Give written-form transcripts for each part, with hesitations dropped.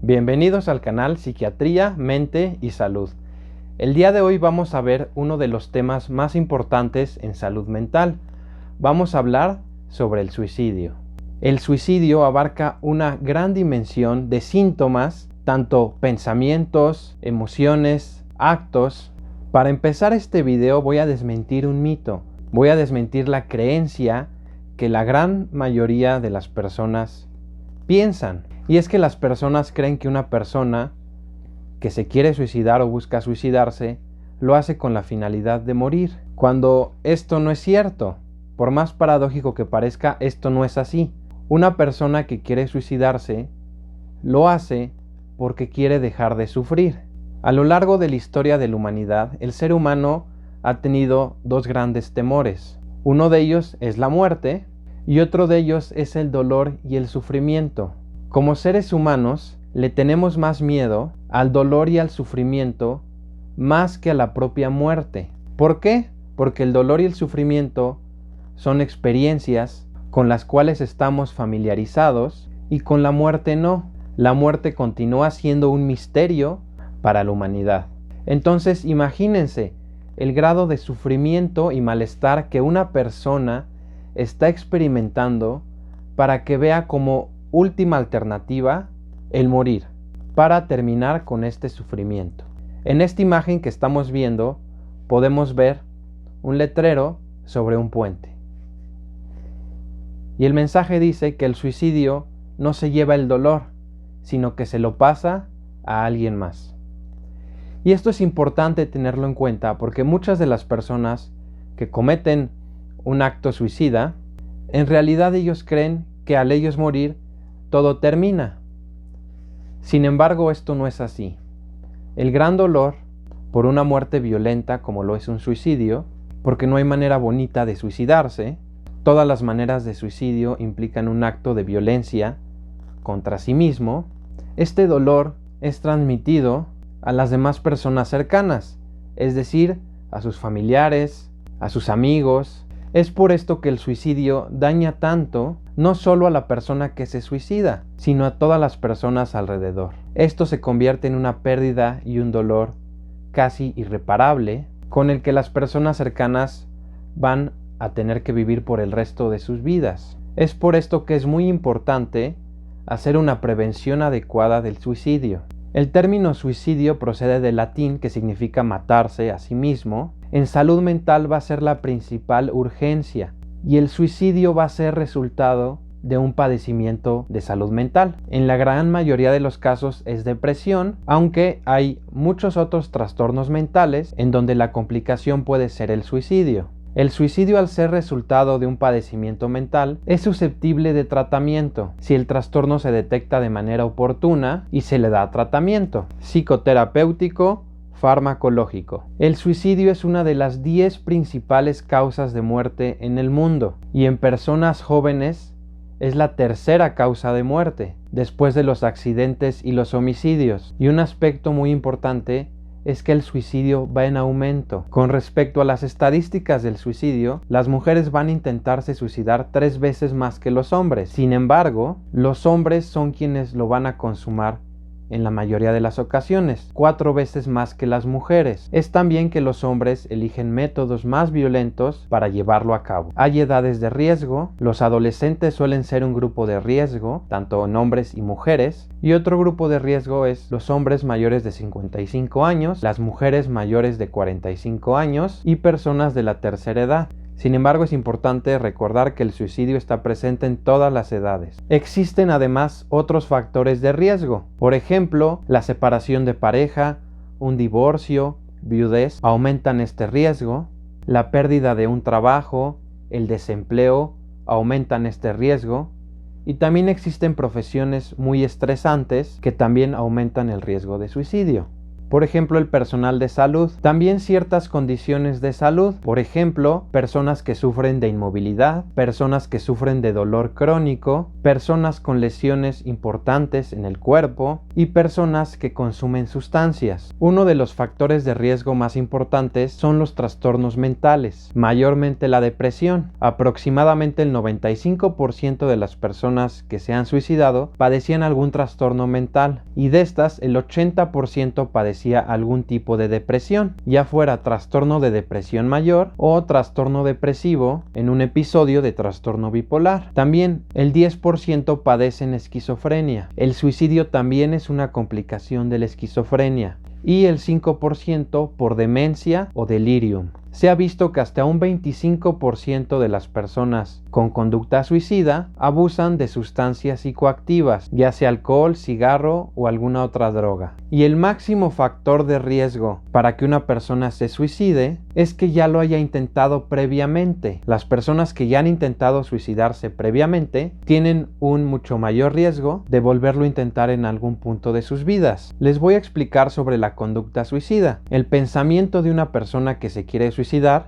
Bienvenidos al canal Psiquiatría, Mente y Salud. El día de hoy vamos a ver uno de los temas más importantes en salud mental. Vamos a hablar sobre el suicidio. El suicidio abarca una gran dimensión de síntomas, tanto pensamientos, emociones, actos. Para empezar este video voy a desmentir un mito. Voy a desmentir la creencia que la gran mayoría de las personas piensan. Y es que las personas creen que una persona que se quiere suicidar o busca suicidarse lo hace con la finalidad de morir, cuando esto no es cierto. Por más paradójico que parezca, esto no es así. Una persona que quiere suicidarse lo hace porque quiere dejar de sufrir. A lo largo de la historia de la humanidad, el ser humano ha tenido dos grandes temores. Uno de ellos es la muerte y otro de ellos es el dolor y el sufrimiento. Como seres humanos, le tenemos más miedo al dolor y al sufrimiento más que a la propia muerte. ¿Por qué? Porque el dolor y el sufrimiento son experiencias con las cuales estamos familiarizados y con la muerte no. La muerte continúa siendo un misterio para la humanidad. Entonces, imagínense el grado de sufrimiento y malestar que una persona está experimentando para que vea como última alternativa el morir, para terminar con este sufrimiento. En esta imagen que estamos viendo podemos ver un letrero sobre un puente. Y el mensaje dice que el suicidio no se lleva el dolor, sino que se lo pasa a alguien más. Y esto es importante tenerlo en cuenta porque muchas de las personas que cometen un acto suicida, en realidad ellos creen que al ellos morir todo termina. Sin embargo, esto no es así. El gran dolor por una muerte violenta como lo es un suicidio, porque no hay manera bonita de suicidarse, todas las maneras de suicidio implican un acto de violencia contra sí mismo. Este dolor es transmitido a las demás personas cercanas, es decir, a sus familiares, a sus amigos. Es por esto que el suicidio daña tanto no solo a la persona que se suicida, sino a todas las personas alrededor. Esto se convierte en una pérdida y un dolor casi irreparable con el que las personas cercanas van a tener que vivir por el resto de sus vidas. Es por esto que es muy importante hacer una prevención adecuada del suicidio. El término suicidio procede del latín, que significa matarse a sí mismo. En salud mental va a ser la principal urgencia y el suicidio va a ser resultado de un padecimiento de salud mental. En la gran mayoría de los casos es depresión, aunque hay muchos otros trastornos mentales en donde la complicación puede ser el suicidio. El suicidio, al ser resultado de un padecimiento mental, es susceptible de tratamiento si el trastorno se detecta de manera oportuna y se le da tratamiento psicoterapéutico, farmacológico. El suicidio es una de las 10 principales causas de muerte en el mundo y en personas jóvenes es la tercera causa de muerte, después de los accidentes y los homicidios. Y un aspecto muy importante es que el suicidio va en aumento. Con respecto a las estadísticas del suicidio, las mujeres van a intentarse suicidar 3 veces más que los hombres. Sin embargo, los hombres son quienes lo van a consumar en la mayoría de las ocasiones, 4 veces más que las mujeres. Es también que los hombres eligen métodos más violentos para llevarlo a cabo. Hay edades de riesgo, los adolescentes suelen ser un grupo de riesgo, tanto en hombres y mujeres, y otro grupo de riesgo es los hombres mayores de 55 años, las mujeres mayores de 45 años y personas de la tercera edad. Sin embargo, es importante recordar que el suicidio está presente en todas las edades. Existen además otros factores de riesgo. Por ejemplo, la separación de pareja, un divorcio, viudez, aumentan este riesgo. La pérdida de un trabajo, el desempleo, aumentan este riesgo. Y también existen profesiones muy estresantes que también aumentan el riesgo de suicidio. Por ejemplo, el personal de salud. También ciertas condiciones de salud. Por ejemplo, personas que sufren de inmovilidad, personas que sufren de dolor crónico, personas con lesiones importantes en el cuerpo, y personas que consumen sustancias. Uno de los factores de riesgo más importantes son los trastornos mentales, mayormente la depresión. Aproximadamente el 95% de las personas que se han suicidado padecían algún trastorno mental, y de estas el 80% padecía algún tipo de depresión, ya fuera trastorno de depresión mayor o trastorno depresivo en un episodio de trastorno bipolar. También el 10% padecen esquizofrenia. El suicidio también es una complicación de la esquizofrenia, y el 5% por demencia o delirium. Se ha visto que hasta un 25% de las personas con conducta suicida abusan de sustancias psicoactivas, ya sea alcohol, cigarro o alguna otra droga. Y el máximo factor de riesgo para que una persona se suicide es que ya lo haya intentado previamente. Las personas que ya han intentado suicidarse previamente tienen un mucho mayor riesgo de volverlo a intentar en algún punto de sus vidas. Les voy a explicar sobre la conducta suicida. El pensamiento de una persona que se quiere suicidar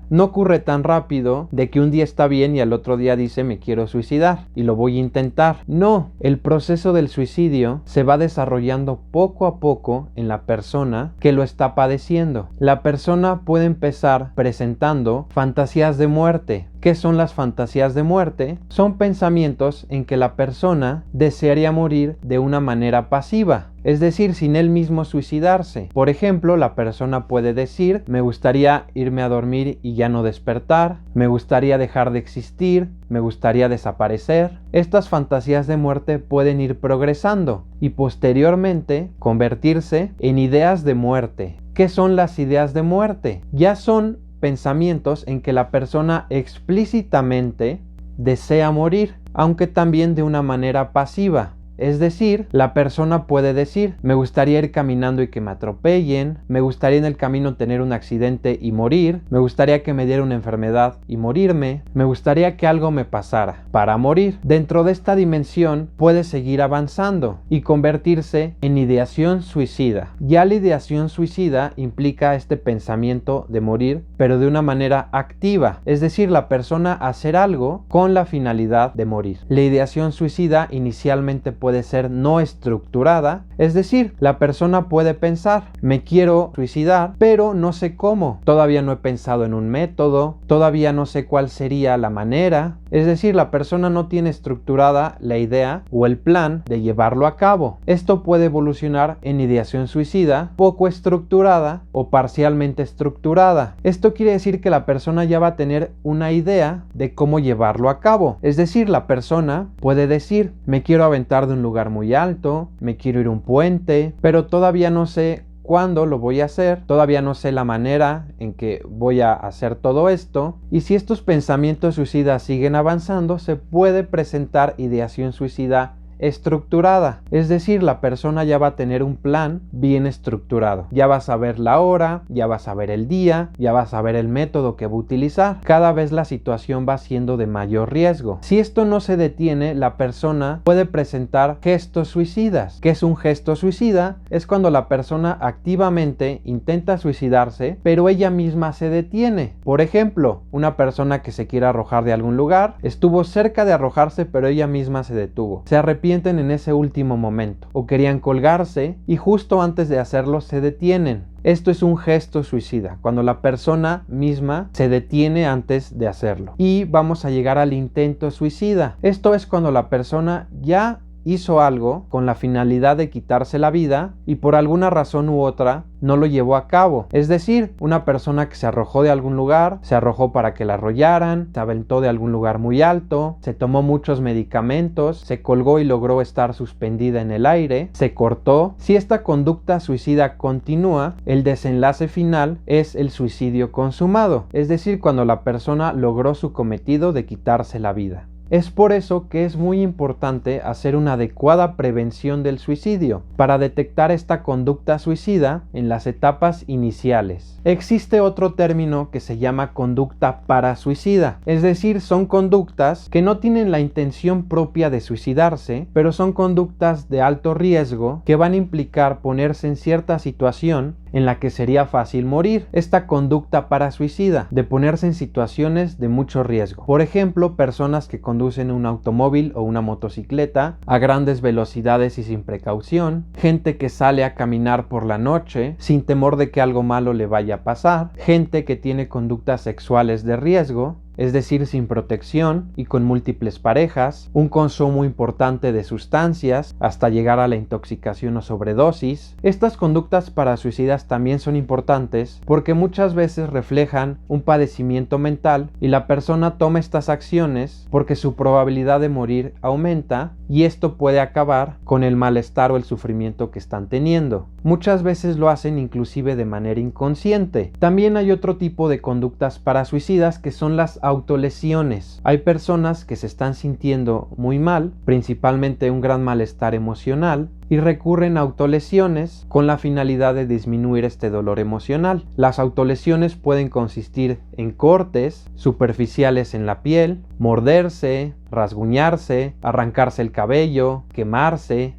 no ocurre tan rápido de que un día está bien y al otro día dice me quiero suicidar y lo voy a intentar. No, el proceso del suicidio se va desarrollando poco a poco en la persona que lo está padeciendo. La persona puede empezar presentando fantasías de muerte. ¿Qué son las fantasías de muerte? Son pensamientos en que la persona desearía morir de una manera pasiva, es decir, sin él mismo suicidarse. Por ejemplo, la persona puede decir, me gustaría irme a dormir y ya no despertar, me gustaría dejar de existir, me gustaría desaparecer. Estas fantasías de muerte pueden ir progresando y posteriormente convertirse en ideas de muerte. ¿Qué son las ideas de muerte? Ya son pensamientos en que la persona explícitamente desea morir, aunque también de una manera pasiva. Es decir, la persona puede decir, me gustaría ir caminando y que me atropellen, me gustaría en el camino tener un accidente y morir, me gustaría que me diera una enfermedad y morirme, me gustaría que algo me pasara para morir. Dentro de esta dimensión puede seguir avanzando y convertirse en ideación suicida. Ya la ideación suicida implica este pensamiento de morir, pero de una manera activa, es decir, la persona hacer algo con la finalidad de morir. La ideación suicida inicialmente puede ser no estructurada, es decir, la persona puede pensar, me quiero suicidar, pero no sé cómo, todavía no he pensado en un método, todavía no sé cuál sería la manera, es decir, la persona no tiene estructurada la idea o el plan de llevarlo a cabo. Esto puede evolucionar en ideación suicida poco estructurada o parcialmente estructurada. Esto quiere decir que la persona ya va a tener una idea de cómo llevarlo a cabo, es decir, la persona puede decir, me quiero aventar de un lugar muy alto, me quiero ir a un puente, pero todavía no sé cuándo lo voy a hacer, todavía no sé la manera en que voy a hacer todo esto. Y si estos pensamientos suicidas siguen avanzando, se puede presentar ideación suicida estructurada, es decir, la persona ya va a tener un plan bien estructurado, ya va a saber la hora, ya va a saber el día, ya va a saber el método que va a utilizar. Cada vez la situación va siendo de mayor riesgo. Si esto no se detiene, la persona puede presentar gestos suicidas. ¿Qué es un gesto suicida? Es cuando la persona activamente intenta suicidarse, pero ella misma se detiene. Por ejemplo, una persona que se quiere arrojar de algún lugar, estuvo cerca de arrojarse, pero ella misma se detuvo. Se arrepienten en ese último momento, o querían colgarse y justo antes de hacerlo se detienen. Esto es un gesto suicida, cuando la persona misma se detiene antes de hacerlo. Y vamos a llegar al intento suicida. Esto es cuando la persona ya hizo algo con la finalidad de quitarse la vida y por alguna razón u otra no lo llevó a cabo. Es decir, una persona que se arrojó de algún lugar, se arrojó para que la arrollaran, se aventó de algún lugar muy alto, se tomó muchos medicamentos, se colgó y logró estar suspendida en el aire, se cortó. Si esta conducta suicida continúa, el desenlace final es el suicidio consumado, es decir, cuando la persona logró su cometido de quitarse la vida. Es por eso que es muy importante hacer una adecuada prevención del suicidio para detectar esta conducta suicida en las etapas iniciales. Existe otro término que se llama conducta parasuicida, es decir, son conductas que no tienen la intención propia de suicidarse, pero son conductas de alto riesgo que van a implicar ponerse en cierta situación en la que sería fácil morir. Esta conducta parasuicida de ponerse en situaciones de mucho riesgo. Por ejemplo, personas que con conducen un automóvil o una motocicleta a grandes velocidades y sin precaución, gente que sale a caminar por la noche sin temor de que algo malo le vaya a pasar, gente que tiene conductas sexuales de riesgo, es decir, sin protección y con múltiples parejas, un consumo importante de sustancias hasta llegar a la intoxicación o sobredosis. Estas conductas parasuicidas también son importantes porque muchas veces reflejan un padecimiento mental y la persona toma estas acciones porque su probabilidad de morir aumenta y esto puede acabar con el malestar o el sufrimiento que están teniendo. Muchas veces lo hacen inclusive de manera inconsciente. También hay otro tipo de conductas parasuicidas que son las autolesiones. Hay personas que se están sintiendo muy mal, principalmente un gran malestar emocional, y recurren a autolesiones con la finalidad de disminuir este dolor emocional. Las autolesiones pueden consistir en cortes superficiales en la piel, morderse, rasguñarse, arrancarse el cabello, quemarse.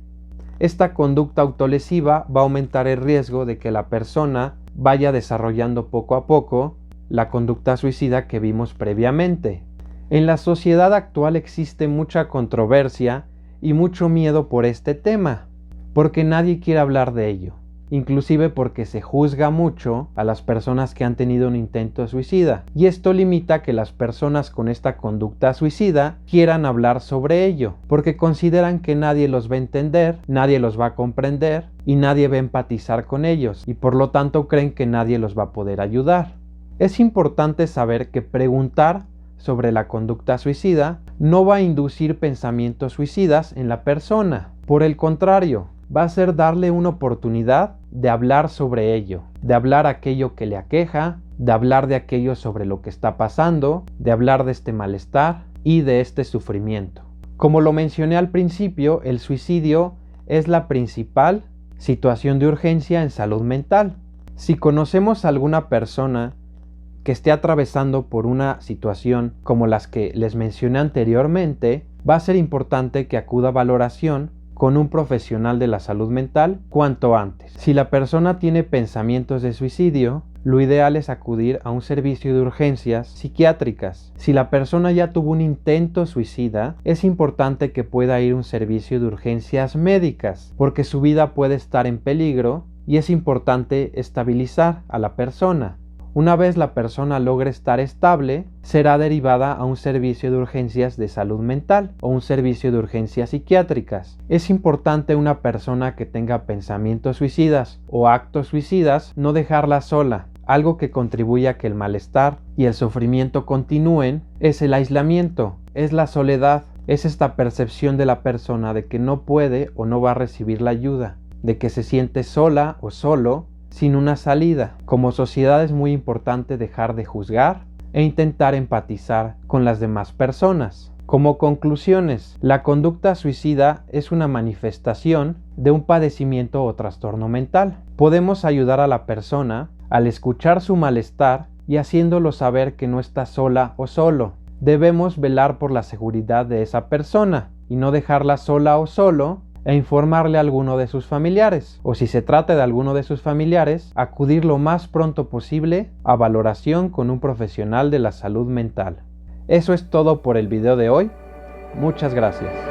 Esta conducta autolesiva va a aumentar el riesgo de que la persona vaya desarrollando poco a poco la conducta suicida que vimos previamente. En la sociedad actual existe mucha controversia y mucho miedo por este tema, porque nadie quiere hablar de ello, inclusive porque se juzga mucho a las personas que han tenido un intento suicida, y esto limita que las personas con esta conducta suicida quieran hablar sobre ello, porque consideran que nadie los va a entender, nadie los va a comprender y nadie va a empatizar con ellos, y por lo tanto creen que nadie los va a poder ayudar. Es importante saber que preguntar sobre la conducta suicida no va a inducir pensamientos suicidas en la persona. Por el contrario, va a ser darle una oportunidad de hablar sobre ello, de hablar aquello que le aqueja, de hablar de aquello sobre lo que está pasando, de hablar de este malestar y de este sufrimiento. Como lo mencioné al principio, el suicidio es la principal situación de urgencia en salud mental. Si conocemos a alguna persona que esté atravesando por una situación como las que les mencioné anteriormente, va a ser importante que acuda a valoración con un profesional de la salud mental cuanto antes. Si la persona tiene pensamientos de suicidio, lo ideal es acudir a un servicio de urgencias psiquiátricas. Si la persona ya tuvo un intento suicida, es importante que pueda ir a un servicio de urgencias médicas, porque su vida puede estar en peligro y es importante estabilizar a la persona. Una vez la persona logre estar estable, será derivada a un servicio de urgencias de salud mental o un servicio de urgencias psiquiátricas. Es importante una persona que tenga pensamientos suicidas o actos suicidas no dejarla sola. Algo que contribuye a que el malestar y el sufrimiento continúen es el aislamiento, es la soledad, es esta percepción de la persona de que no puede o no va a recibir la ayuda, de que se siente sola o solo sin una salida. Como sociedad es muy importante dejar de juzgar e intentar empatizar con las demás personas. Como conclusiones, la conducta suicida es una manifestación de un padecimiento o trastorno mental. Podemos ayudar a la persona al escuchar su malestar y haciéndolo saber que no está sola o solo. Debemos velar por la seguridad de esa persona y no dejarla sola o solo e informarle a alguno de sus familiares, o si se trata de alguno de sus familiares, acudir lo más pronto posible a valoración con un profesional de la salud mental. Eso es todo por el video de hoy. Muchas gracias.